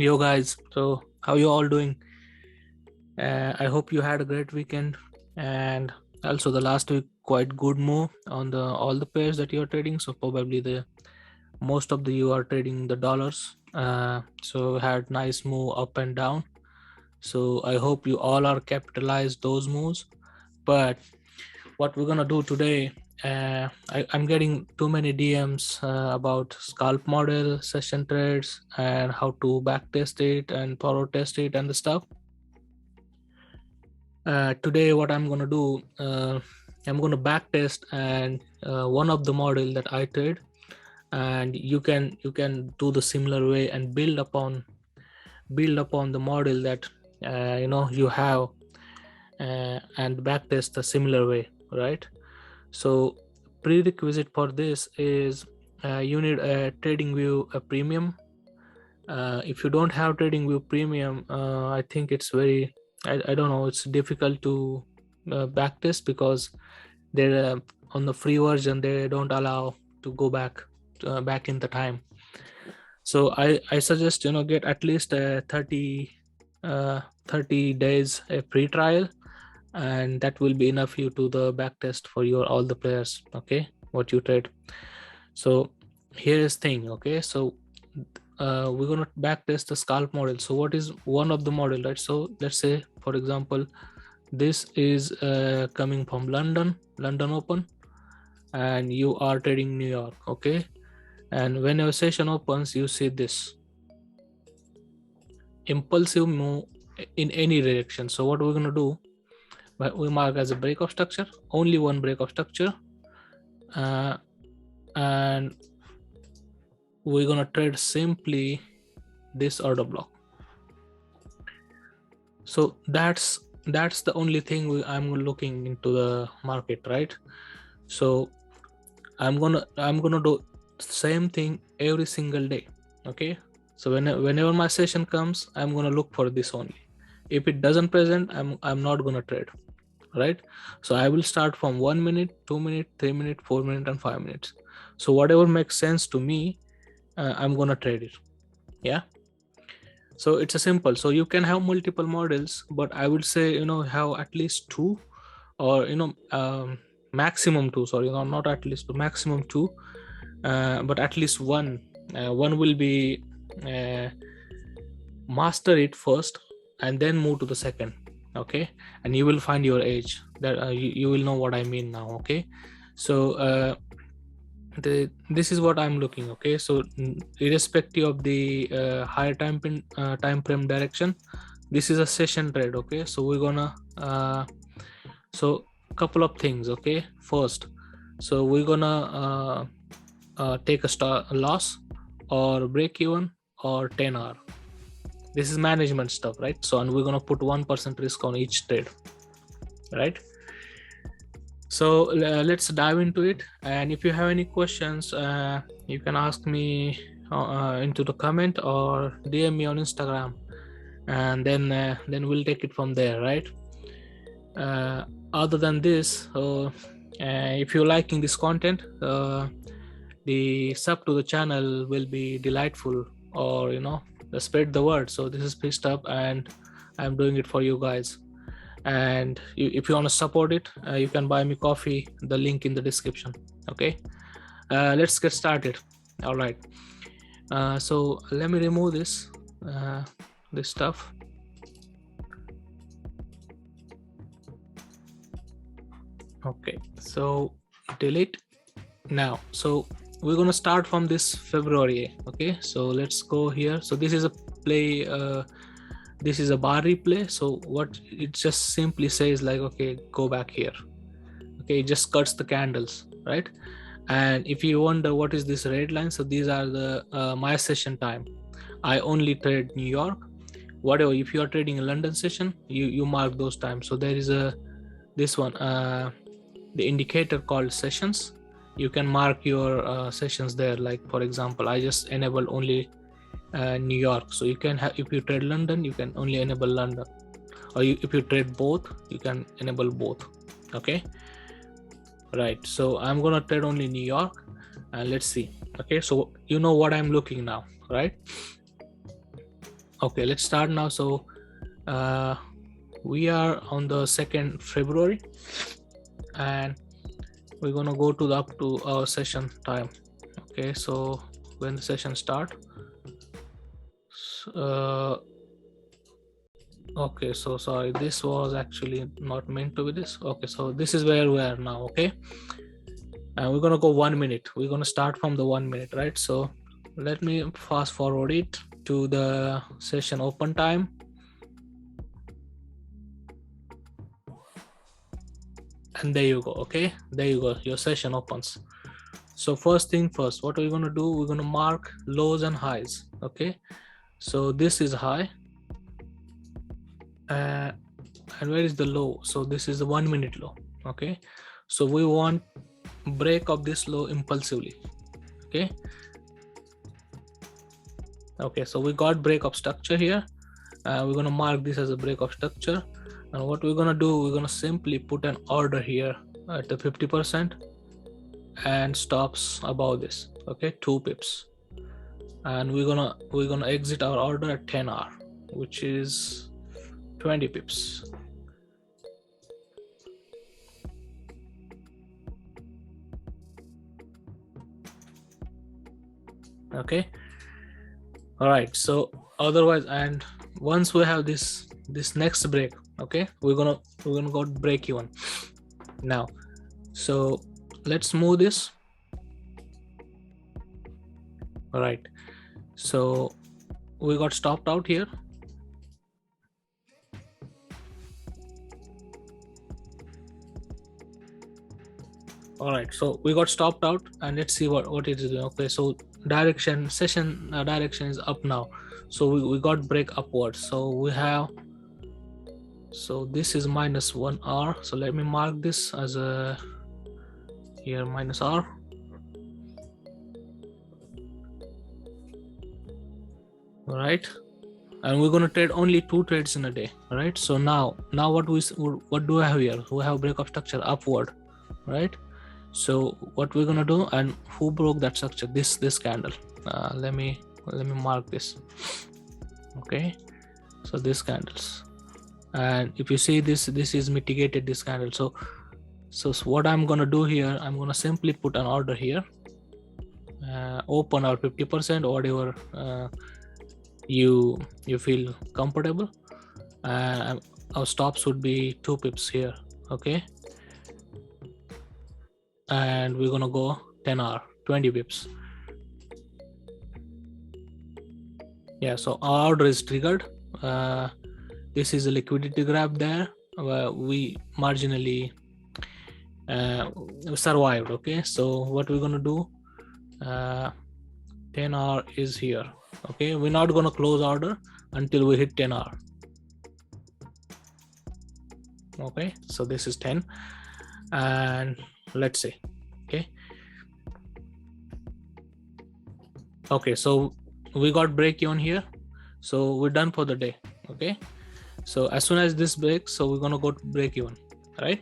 Yo guys, so how you all doing? I hope you had a great weekend, and also the last week quite good move on the all the pairs that you're trading. So probably the most of the you are trading the dollars. So had nice move up and down. So I hope you all are capitalized those moves. But what we're gonna do today, I'm getting too many DMs about scalp model, session trades, and how to backtest it and forward test it and the stuff. Today what I'm going to do, I'm going to backtest and one of the model that I trade, and you can do the similar way and build upon the model that you have, and backtest the similar way, right? So prerequisite for this is you need a trading view a premium. If you don't have trading view premium, I think it's very, I don't know, it's difficult to backtest because they're on the free version they don't allow to go back in the time. So I suggest get at least a 30 days a free trial, and that will be enough you to the backtest for your all the players, okay, what you trade. So here is thing, okay. So we're going to backtest the scalp model. So what is one of the model, right? So let's say for example this is coming from London Open, and you are trading New York, okay. And when your session opens, you see this impulsive move in any direction. So what we're going to do, we mark as a break of structure, only one break of structure, and we're going to trade simply this order block. So that's the only thing I'm looking into the market, right? So I'm gonna do same thing every single day, okay. So whenever my session comes, I'm gonna look for this only. If it doesn't present, I'm not gonna trade, right? So I will start from 1 minute, 2 minute, 3 minute, 4 minute, and 5 minutes. So whatever makes sense to me, I'm gonna trade it. Yeah. So it's a simple. So you can have multiple models, but I would say have at least two, or maximum two. Sorry, not at least two, maximum two, but at least one. One will be master it first, and then move to the second, okay. And you will find your edge. That you will know what I mean now, okay. So this is what I'm looking, okay. So irrespective of the higher time frame direction, this is a session trade, okay. So we're gonna so couple of things, okay. First, so we're gonna take a loss or break even or 10 hour. This is management stuff, right? So, and we're gonna put 1% risk on each trade, right? So let's dive into it. And if you have any questions, you can ask me into the comment or DM me on Instagram, and then we'll take it from there, right? Other than this, if you're liking this content, the sub to the channel will be delightful, or spread the word. So this is Pissed Up, and I'm doing it for you guys. And if you want to support it, you can buy me coffee, the link in the description, okay. Let's get started. All right, so let me remove this stuff. Okay, so delete. Now, so we're gonna start from this February, okay. So let's go here. So this is a play, this is a bar replay. So what it just simply says, like, okay, go back here, okay. It just cuts the candles, right? And if you wonder what is this red line, so these are the my session time. I only trade New York. Whatever, if you are trading a London session, you mark those times. So there is this one, the indicator called sessions. You can mark your sessions there. Like for example, I just enable only New York. So you can have, if you trade London, you can only enable London, or if you trade both, you can enable both, okay. Right, so I'm gonna trade only New York, and let's see. Okay, so you know what I'm looking now, right? Okay, let's start now. So we are on the 2nd February, and we're gonna go to the up to our session time. Okay, so when the session start, okay, so sorry, this was actually not meant to be this. Okay, so this is where we are now. Okay, and we're gonna go 1 minute. We're gonna start from the 1 minute, right? So let me fast forward it to the session open time. And there you go. Okay, there you go, your session opens. So first thing first, what are we going to do? We're going to mark lows and highs. Okay, so this is high, and where is the low? So this is the 1 minute low. Okay, so we want break of this low impulsively. Okay, so we got break of structure here. We're going to mark this as a break of structure, and what we're going to do, we're going to simply put an order here at the 50% and stops above this. Okay, 2 pips, and we're gonna exit our order at 10 hour, which is 20 pips. Okay, all right, so otherwise, and once we have this next break, okay, we're gonna go break even now. So let's move this. All right, so we got stopped out here. All right, so we got stopped out, and let's see what it is doing. Okay, so session direction is up now, so we got break upwards. So we have, so this is -1 hour. So let me mark this as a here -R. All right, and we're going to trade only 2 trades in a day. All right, so now what do I have here? We have break of structure upward, right? So what we're gonna do, and who broke that structure? This candle. Let me mark this. Okay, so this candles, and if you see this is mitigated, this candle. So what I'm gonna do here, I'm gonna simply put an order here, open our 50% or whatever you feel comfortable, and our stops would be 2 pips here. Okay, and we're gonna go 10 hour, 20 pips. Yeah, so our order is triggered. This is a liquidity grab there where we marginally survived. Okay, so what we're gonna do, 10 hour is here. Okay, we're not gonna close order until we hit 10 hour. Okay, so this is 10, and let's see. Okay, so we got break even here, so we're done for the day. Okay, so as soon as this breaks, so we're gonna go to break even, right?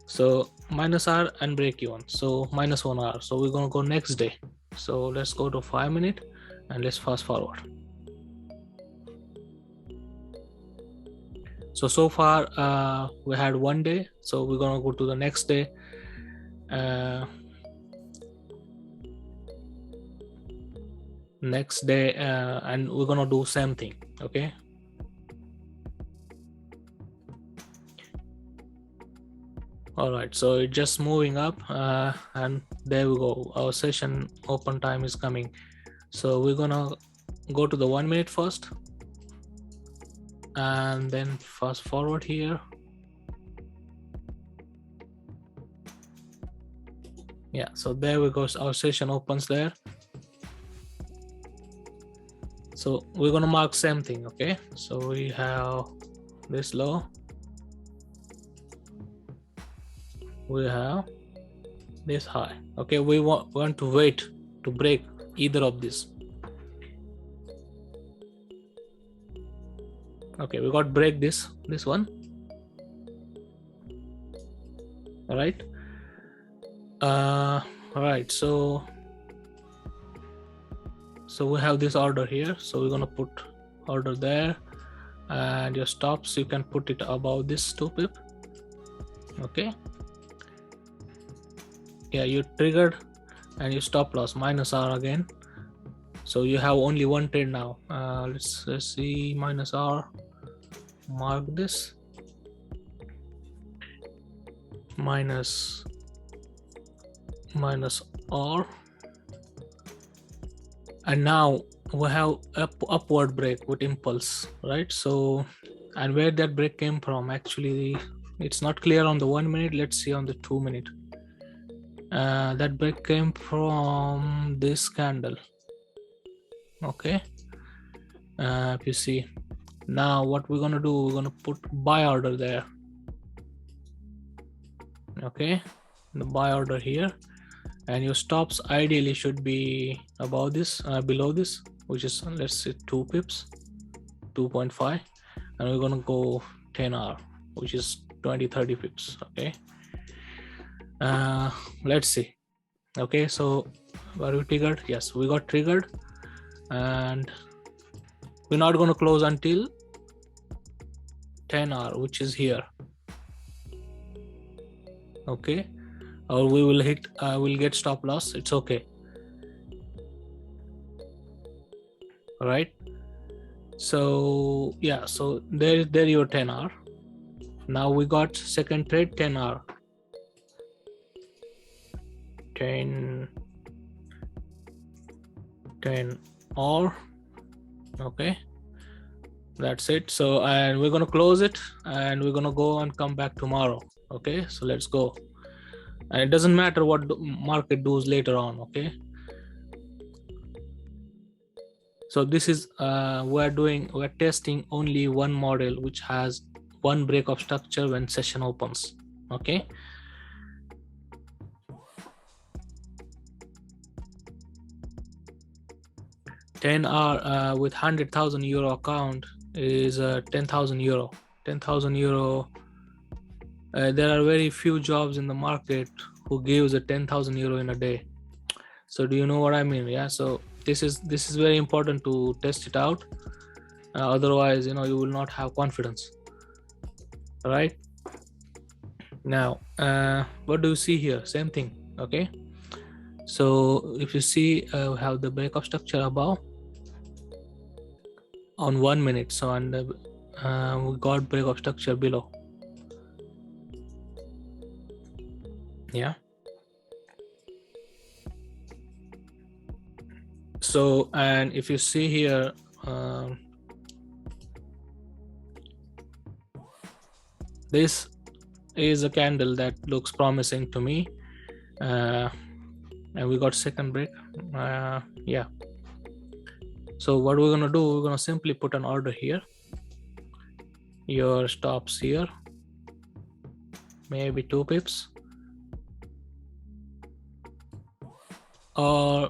So -R and break even, so -1 hour. So we're gonna go next day. So let's go to 5 minute, and let's fast forward. So far we had 1 day, so we're gonna go to the next day. Next day, and we're gonna do same thing. Okay, all right, so it's just moving up, and there we go, our session open time is coming. So we're gonna go to the 1 minute first, and then fast forward here. Yeah, so there we go, our session opens there. So we're gonna mark same thing. Okay, so we have this low, we have this high. Okay, we want to wait to break either of these. Okay, we got break this one. All right, all right, so we have this order here, so we're gonna put order there, and your stops you can put it above this 2 pip. Okay, yeah, you triggered, and you stop loss minus R again. So you have only one trade now. Let's see, minus R, mark this, minus R, and now we have upward break with impulse, right? So, and where that break came from, actually it's not clear on the 1 minute. Let's see on the 2 minute. That break came from this candle. Okay, if you see, now what we're gonna do, we're gonna put buy order there. Okay, the buy order here, and your stops ideally should be above this, below this, which is, let's say 2 pips, 2.5, and we're gonna go 10R, which is 20-30 pips. Okay, let's see. Okay, so were we triggered? Yes, we got triggered, and we're not going to close until 10R, which is here. Okay, or we will hit, we'll get stop loss. It's okay. All right, so yeah, so there your 10R. Now we got second trade 10R, 10 or okay, that's it. So, and we're gonna close it, and we're gonna go and come back tomorrow. Okay, so let's go, and it doesn't matter what the market does later on. Okay, so this is we're testing only one model which has one break of structure when session opens. Okay, €10 with 100,000 euro account is 10,000 euro. 10,000 euro. There are very few jobs in the market who gives a 10,000 euro in a day. So do you know what I mean? Yeah, so this is very important to test it out. Otherwise, you know, you will not have confidence. All right, now what do you see here? Same thing. Okay, so if you see, we have the breakup structure above on 1 minute. So, and we got breakup structure below. Yeah, so, and if you see here, this is a candle that looks promising to me, and we got second break. Yeah, so what we're gonna do, we're gonna simply put an order here, your stops here, maybe 2 pips, or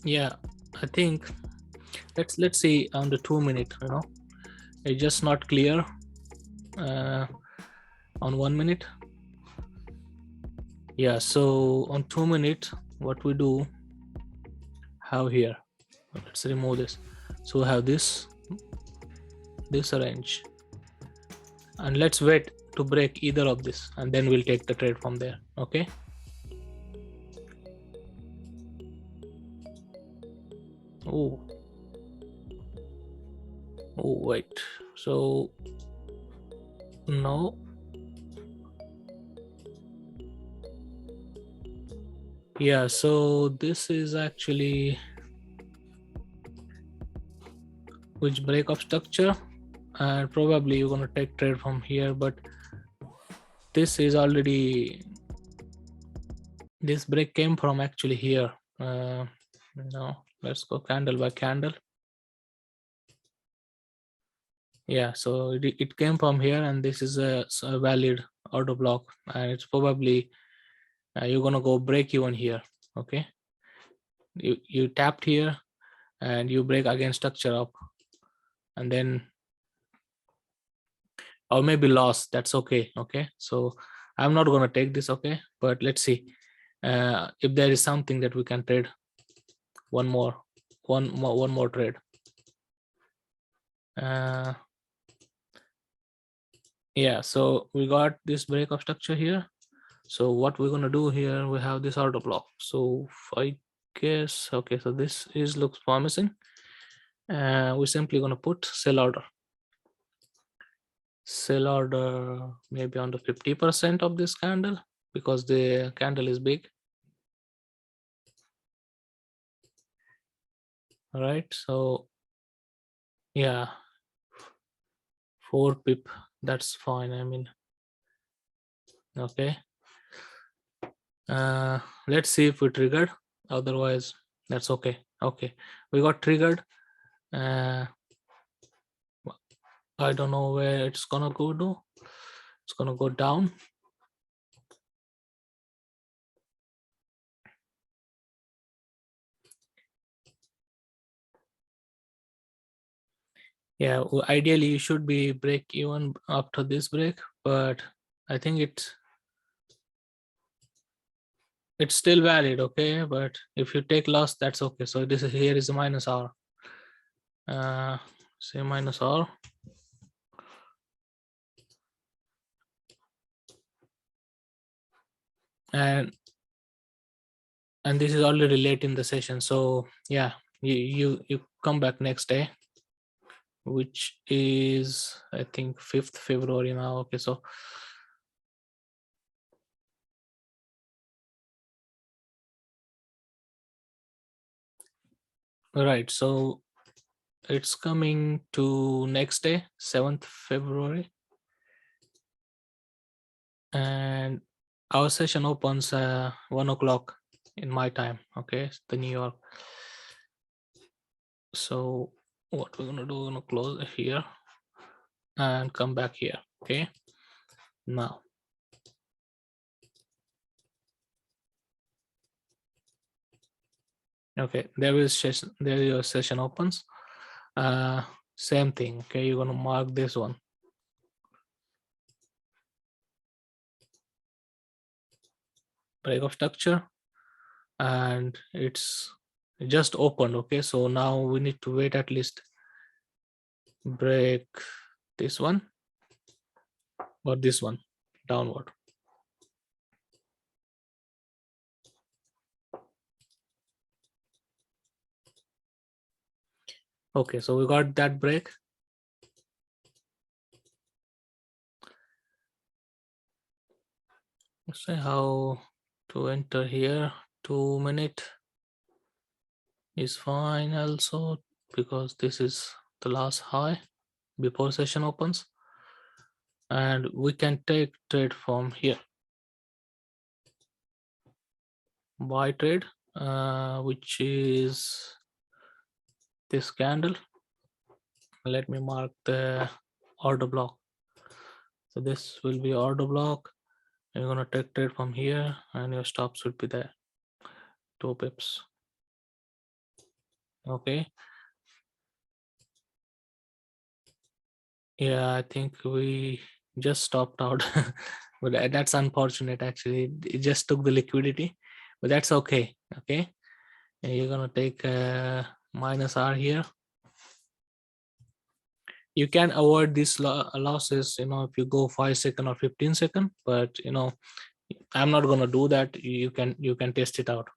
yeah, I think let's see on the 2 minute. You know, it's just not clear on 1 minute. Yeah, so on 2 minute, what we do have here, let's remove this. So we have this range, and let's wait to break either of this, and then we'll take the trade from there. Okay, oh wait, so no, yeah, so this is actually which breakup structure, and probably you're going to take trade from here, but this is already, this break came from actually here. No, let's go candle by candle. Yeah, so it came from here, and this is a valid order block, and it's probably you're gonna go break even here. Okay, you tapped here, and you break again structure up, and then, or maybe loss. That's okay. Okay, so I'm not gonna take this. Okay, but let's see if there is something that we can trade. One more trade. Yeah, so we got this break of structure here. So what we're gonna do here, we have this order block. So I guess, okay, so this is looks promising. We're simply gonna put sell order. Sell order maybe on the 50% of this candle because the candle is big. All right, so yeah, 4 pip, that's fine. I mean, okay. Let's see if we triggered. Otherwise, that's okay. Okay, we got triggered. I don't know where it's gonna go to. It's gonna go down. Yeah, ideally you should be break even after this break, but I think it's still valid. Okay, but if you take loss, that's okay. So this is, here is a minus R. Say minus R. And this is already late in the session, so yeah, you come back next day, which is I think 5th February now. Okay, so right, so it's coming to next day, 7th February, and our session opens 1 o'clock in my time. Okay, the New York. So what we're gonna do, we're gonna close here and come back here. Okay, now okay, there is session, there your session opens. Same thing. Okay, you're gonna mark this one. Break of structure, and it's just opened. Okay, so now we need to wait at least break this one or this one downward. Okay, so we got that break. Let's see how to enter here. 2 minute is fine also, because this is the last high before session opens, and we can take trade from here. Buy trade, which is this candle. Let me mark the order block. So this will be order block. You're gonna take trade from here, and your stops would be there. 2 pips. Okay. Yeah, I think we just stopped out, but that's unfortunate. Actually, it just took the liquidity, but that's okay. Okay, and you're gonna take minus R here. You can avoid these losses, if you go 5 second or 15 second, but I'm not gonna do that. You can test it out.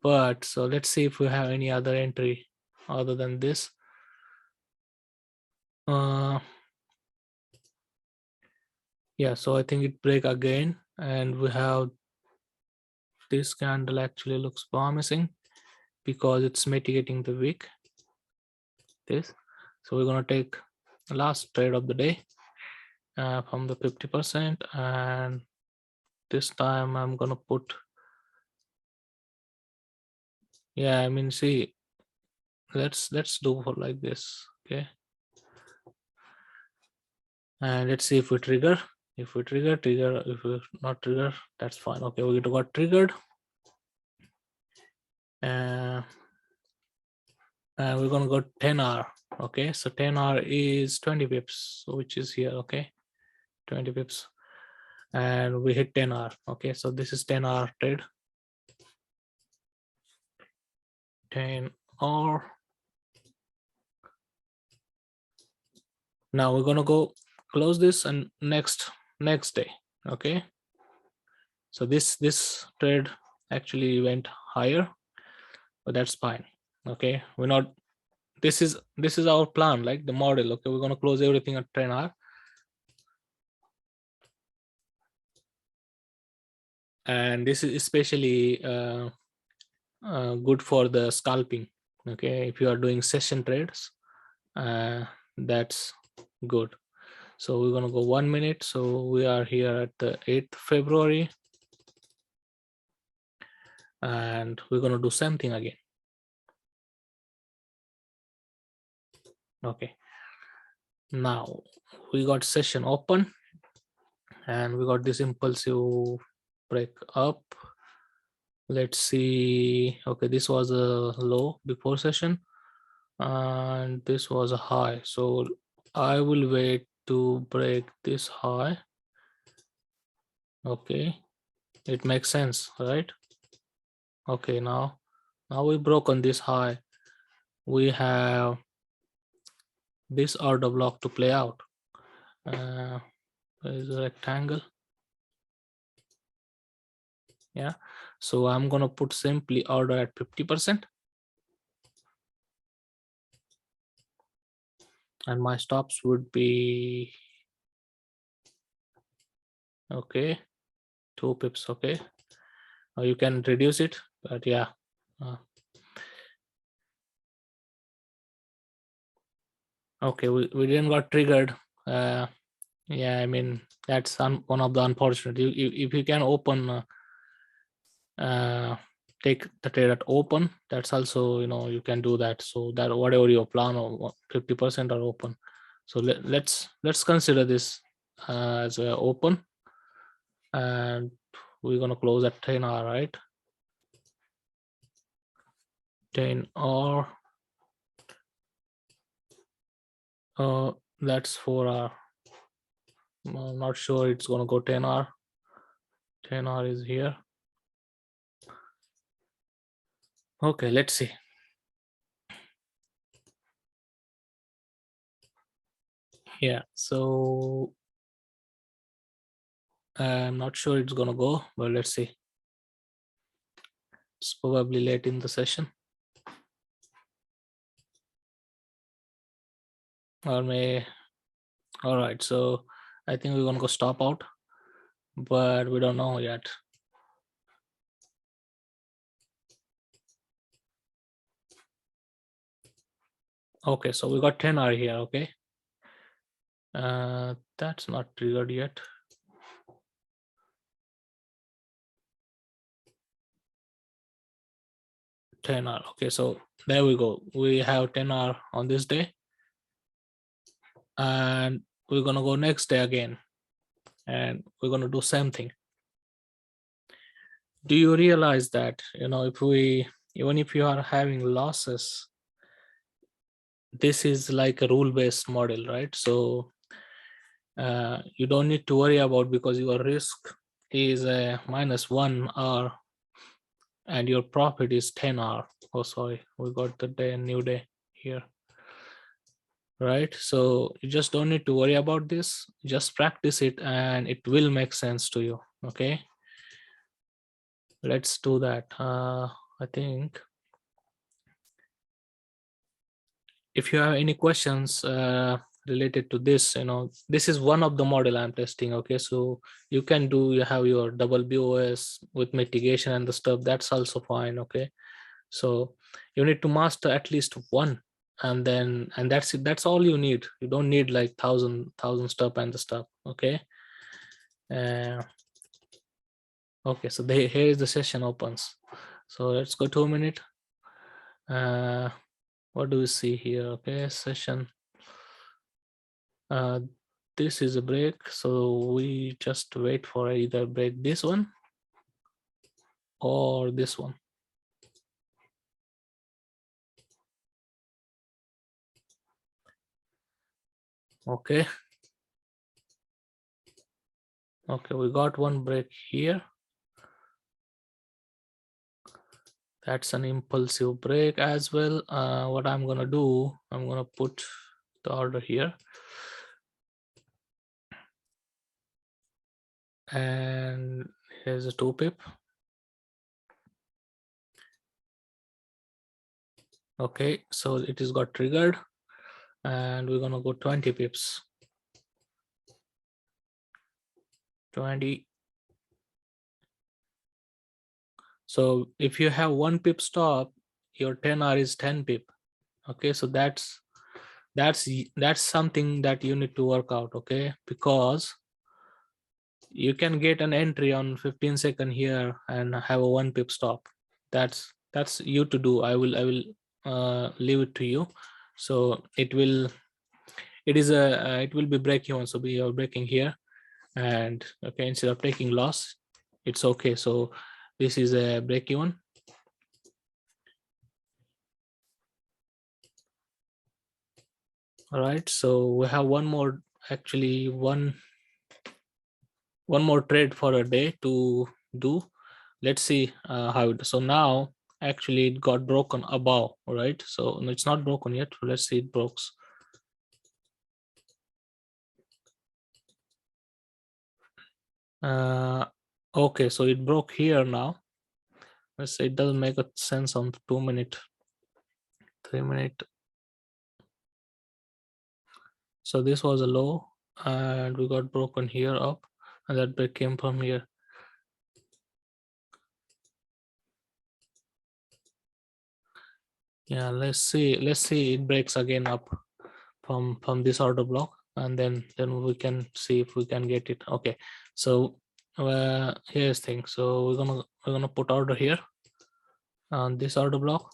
But so let's see if we have any other entry other than this. Yeah, so I think it break again, and we have this candle actually looks promising because it's mitigating the wick. This, so we're gonna take the last trade of the day from the 50%, and this time I'm gonna put, yeah, I mean, see, let's do for like this. Okay, and let's see if we trigger. If we trigger, if we not trigger, that's fine. Okay, we got triggered, and we're gonna go 10R. Okay, so 10R is 20 pips, so which is here. Okay, 20 pips, and we hit 10R. Okay, so this is 10R trade. 10R, Now we're gonna go close this and next day. Okay, so this trade actually went higher, but that's fine. Okay, we're not, this is our plan, like the model. Okay, we're gonna close everything at 10 hour, and this is especially good for the scalping. Okay, if you are doing session trades, that's good. So we're gonna go 1 minute. So we are here at the 8th February, and we're gonna do same thing again. Okay, now we got session open, and we got this impulsive break up. Let's see. Okay, this was a low before session, and this was a high. So I will wait to break this high. Okay, it makes sense, right? Okay, now we broke on this high. We have this order block to play out. There is a rectangle. Yeah, so I'm gonna put simply order at 50%, and my stops would be, okay, 2 pips. Okay, you can reduce it, but yeah, okay, we didn't got triggered. Yeah, I mean, that's one of the unfortunate. If you can open take the trade at open, that's also, you can do that, so that whatever your plan or 50% are open. So let's consider this as a open, and we're gonna close at 10 hour, right? 10 or that's 4 hour. I'm not sure it's gonna go 10 hour. 10 hour is here. Okay, let's see. Yeah, so I'm not sure it's gonna go, but let's see. It's probably late in the session, or may. All right, so I think we're gonna go stop out, but we don't know yet. Okay, so we got 10 hour here. Okay, that's not triggered yet. $10. Okay, so there we go. We have 10 hour on this day, and we're gonna go next day again, and we're gonna do same thing. Do you realize that, if we, even if you are having losses, this is like a rule-based model, right? So you don't need to worry about, because your risk is a -1 hour and your profit is 10 hour. Oh, sorry, we got the day, new day here, right? So you just don't need to worry about this. Just practice it and it will make sense to you. Okay, let's do that. I think if you have any questions related to this, this is one of the model I'm testing. Okay, so you can do, you have your double BOS with mitigation and the stuff, that's also fine. Okay, so you need to master at least one, and that's it. That's all you need. You don't need like thousand stuff and the stuff. Okay, uh, okay, so here is the session opens. So let's go 2 minute. What do we see here? Okay, session. This is a break, so we just wait for either break this one or this one. Okay, we got one break here. That's an impulsive break as well. What I'm gonna do, I'm gonna put the order here. and here's a 2 pip. Okay, so it is got triggered, and we're gonna go 20 pips. 20. So if you have 1 pip stop, your 10R is 10 pip. Okay, so that's something that you need to work out. Okay, because you can get an entry on 15-second here and have a 1 pip stop. That's you to do. I will leave it to you. So it will be break even. So we are breaking here, and okay, instead of taking loss, it's okay. So this is a break even. All right, so we have one more, actually one more trade for a day to do. Let's see how it. So now actually it got broken above. All right, so no, it's not broken yet. Let's see it breaks. Okay, so it broke here now. Let's say it doesn't make a sense on 2 minute, 3 minute. So this was a low, and we got broken here up, and that break came from here. Yeah, let's see it breaks again up from this order block, and then we can see if we can get it. Okay, so here's thing. So we're gonna put order here on this order block,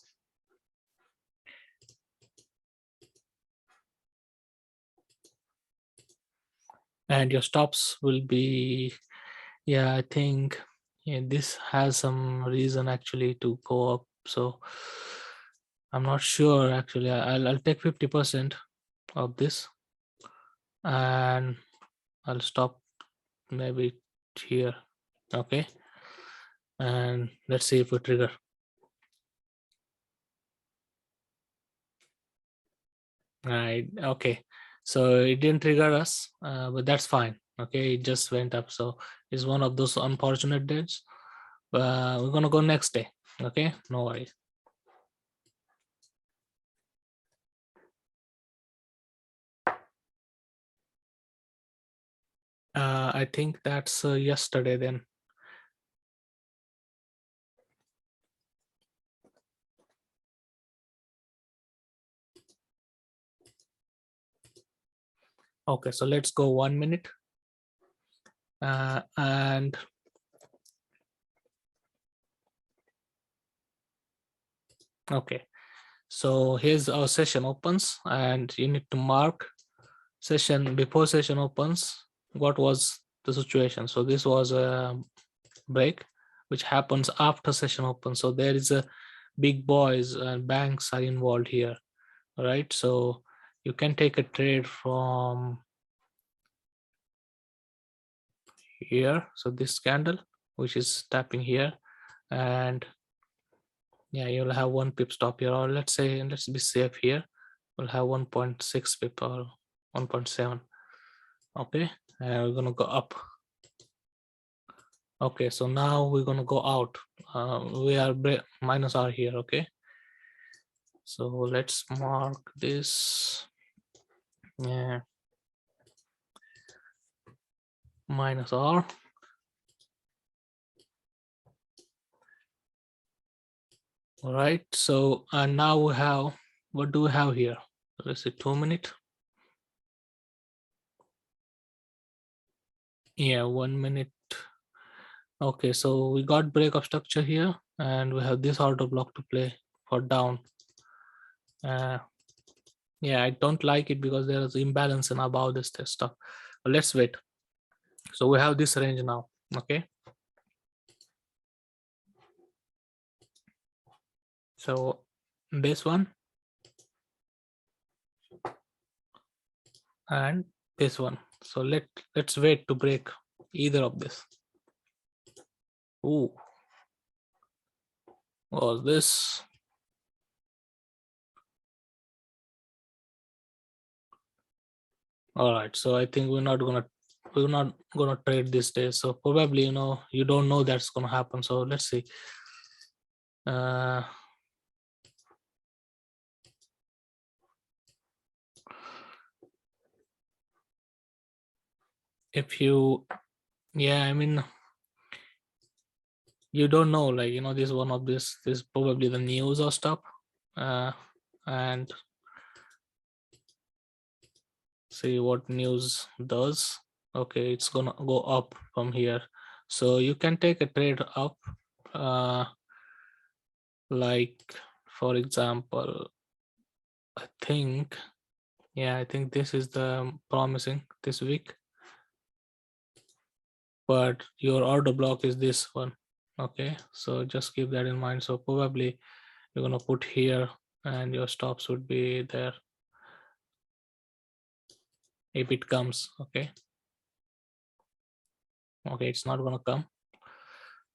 and your stops will be, yeah, I think, yeah, this has some reason actually to go up. So I'm not sure actually. I'll take 50% of this, and I'll stop maybe here. Okay, and let's see if we trigger. Right, okay, so it didn't trigger us, but that's fine. Okay, it just went up, so it's one of those unfortunate days. We're gonna go next day. Okay, no worries. I think that's yesterday then. Okay, so let's go 1 minute, and okay, so here's our session opens, and you need to mark session before session opens. What was the situation? So this was a break which happens after session opens. So there is a big boys and banks are involved here. All right, so you can take a trade from here. So this candle which is tapping here, and yeah, you'll have 1 pip stop here, or let's be safe here, we'll have 1.6 pip or 1.7. okay, and we're gonna go up. Okay, so now we're gonna go out. We are minus R here. Okay, so let's mark this. Yeah, minus R. All right, so now we have, what do we have here? Let's say 2 minute. Yeah, 1 minute. Okay, so we got break of structure here, and we have this order block to play for down. Yeah, I don't like it because there is imbalance and above this stuff. But let's wait. So we have this range now. Okay, so this one and this one. So let's wait to break either of this. Ooh, was this? All right, so I think we're not gonna we're not gonna trade this day. So probably, you know, you don't know that's gonna happen. So let's see. If you, yeah, I mean, you don't know, like, you know, this one of this probably the news or stuff. And see what news does. Okay, it's gonna go up from here, so you can take a trade up, like for example, I think, yeah, I think this is the promising this week, but your order block is this one. Okay, so just keep that in mind. So probably you're gonna put here and your stops would be there if it comes. Okay, it's not gonna come,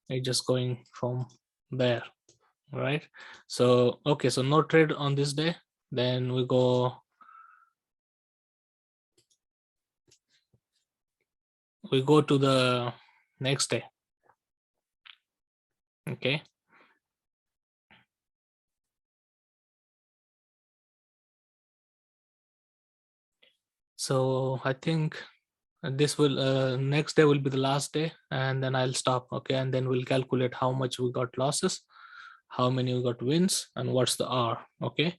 it's just going from there. Right, so okay, so no trade on this day. Then we go to the next day. Okay, so I think this will next day will be the last day, and then I'll stop. Okay, and then we'll calculate how much we got losses, how many we got wins, and what's the R. Okay,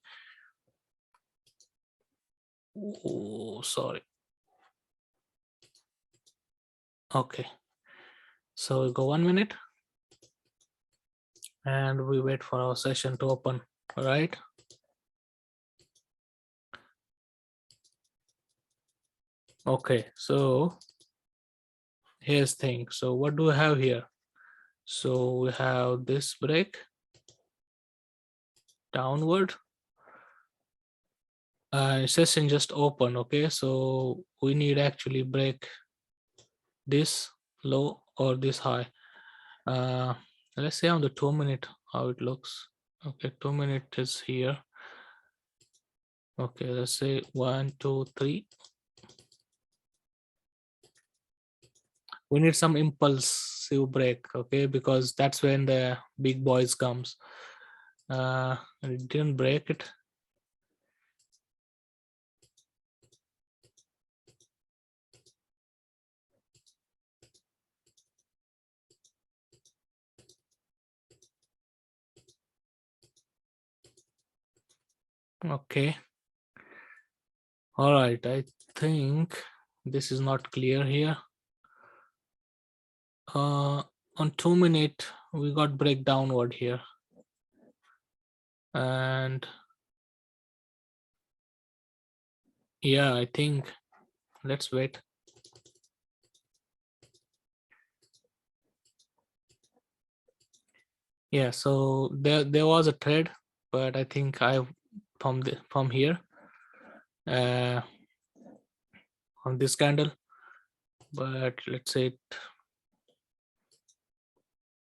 oh sorry. Okay, so we go 1 minute and we wait for our session to open. All right, okay, so here's thing. So what do we have here? So we have this break downward, session just open. Okay, so we need actually break this low or this high. Let's say on the 2 minute how it looks. Okay, 2 minute is here. Okay, let's say 1 2 3. We need some impulsive break, okay, because that's when the big boys comes. It didn't break it. Okay, all right, I think this is not clear here. On 2 minute we got break downward here, and yeah, I think let's wait. Yeah, so there was a trade, but I think I from here on this candle, but let's say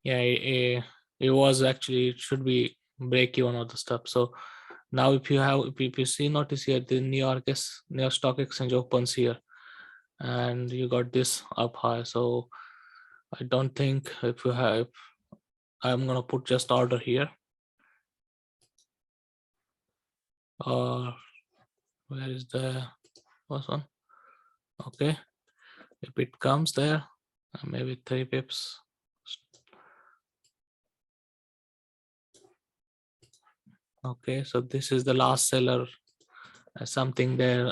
it was actually, it should be break even or the stuff. So now if you see, notice here the New York Stock Exchange opens here and you got this up high. So I don't think if you have, I'm gonna put just order here, or where is the first one? Okay, if it comes there, maybe 3 pips. Okay, so this is the last seller, something there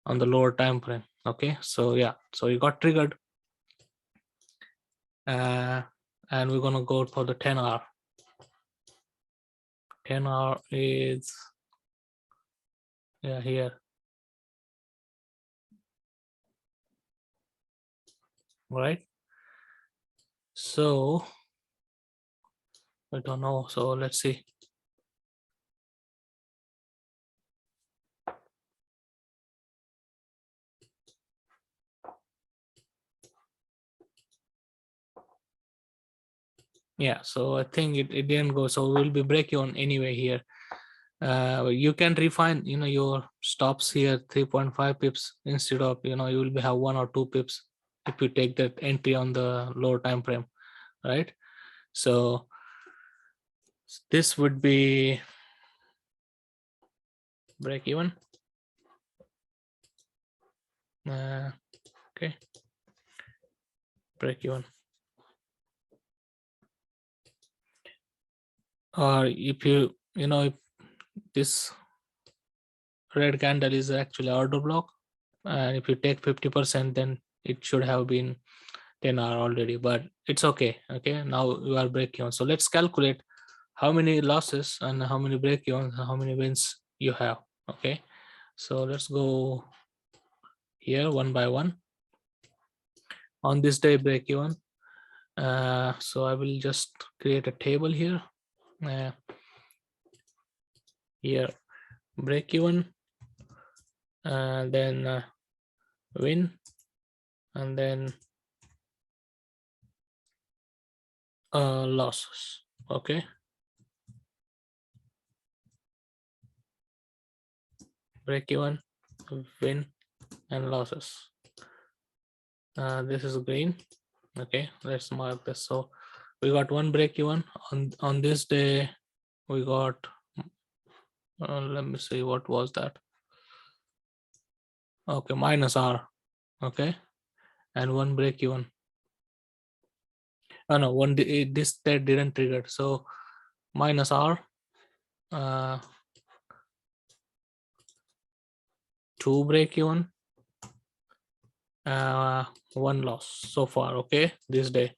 on the lower time frame. Okay, so yeah, so you got triggered, and we're gonna go for the 10-hour. 10-hour is here, right? So I don't know, so let's see. Yeah, so I think it didn't go, so we'll be break even anyway here. You can refine your stops here 3.5 pips instead of you will have 1 or 2 pips if you take that entry on the lower time frame, right? So this would be break even. Okay, break even. Or if if this red candle is actually order block, and if you take 50%, then it should have been 10 hour already, but it's okay. Okay, now you are break even. So let's calculate how many losses and how many break evens and how many wins you have. Okay, so let's go here one by one. On this day break even, so I will just create a table here. Here break even, then win, and then losses. Okay, break even, win, and losses. This is green. Okay, let's mark this. So we got one break even on this day. We got let me see, what was that? Okay, minus R. Okay, and one break even. Oh no, this that didn't trigger. So minus R, 2 break even, one loss so far. Okay, this day.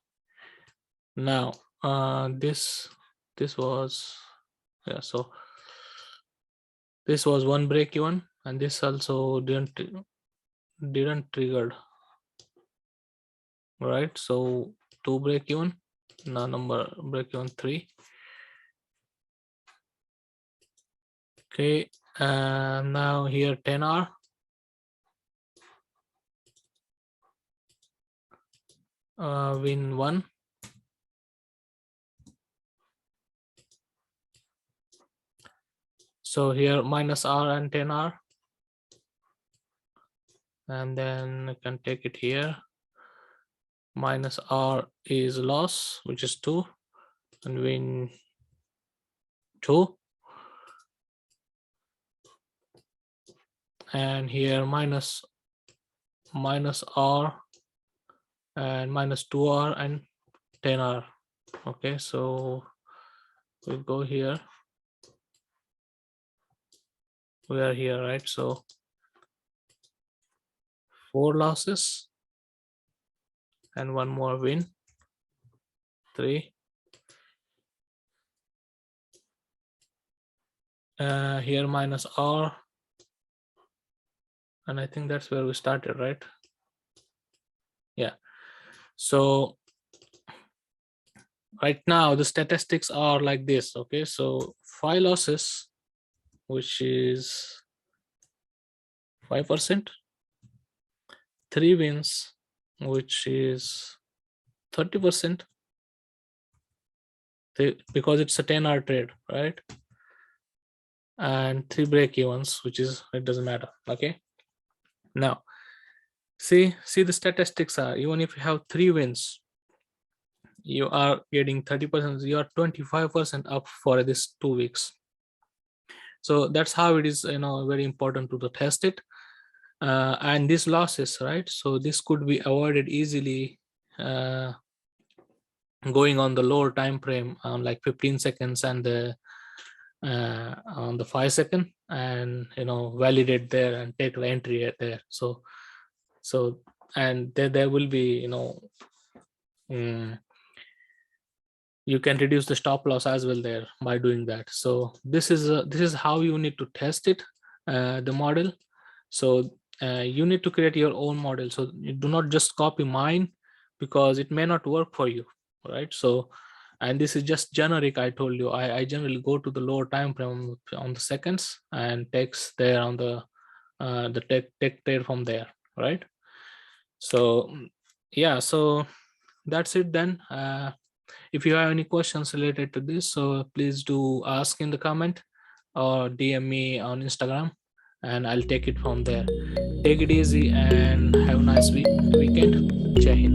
Now this was, yeah, so this was one break even, and this also didn't triggered, right? So 2 break even, now number break even 3. Okay, now here 10R, win 1. So here minus R and 10R, and then I can take it here. Minus R is loss, which is 2, and win 2. And here minus R and minus 2R and 10R. Okay, so we go here. We are here, right? So 4 losses and 1 more win, 3. Here minus R, and I think that's where we started, right? Yeah. So right now the statistics are like this. Okay, so 5 losses, which is 5%, 3 wins, which is 30%, because it's a 10-hour trade, right? And 3 break evens, which is, it doesn't matter. Okay, now see the statistics are, even if you have 3 wins, you are getting 30%, you are 25% up for this 2 weeks. So that's how it is, very important to test it. And these losses, right? So this could be avoided easily, going on the lower time frame on like 15 seconds and on the 5 second, and validate there and take the entry there. So and there will be you can reduce the stop loss as well there by doing that. So this is how you need to test it, the model. So you need to create your own model. So you do not just copy mine, because it may not work for you, right? So, and this is just generic. I told you I generally go to the lower time frame on the seconds and takes there on the take trade from there, right? So yeah, so that's it then. If you have any questions related to this, so please do ask in the comment. or DM me on Instagram, and I'll take it from there. Take it easy and have a nice weekend. Jai Hind.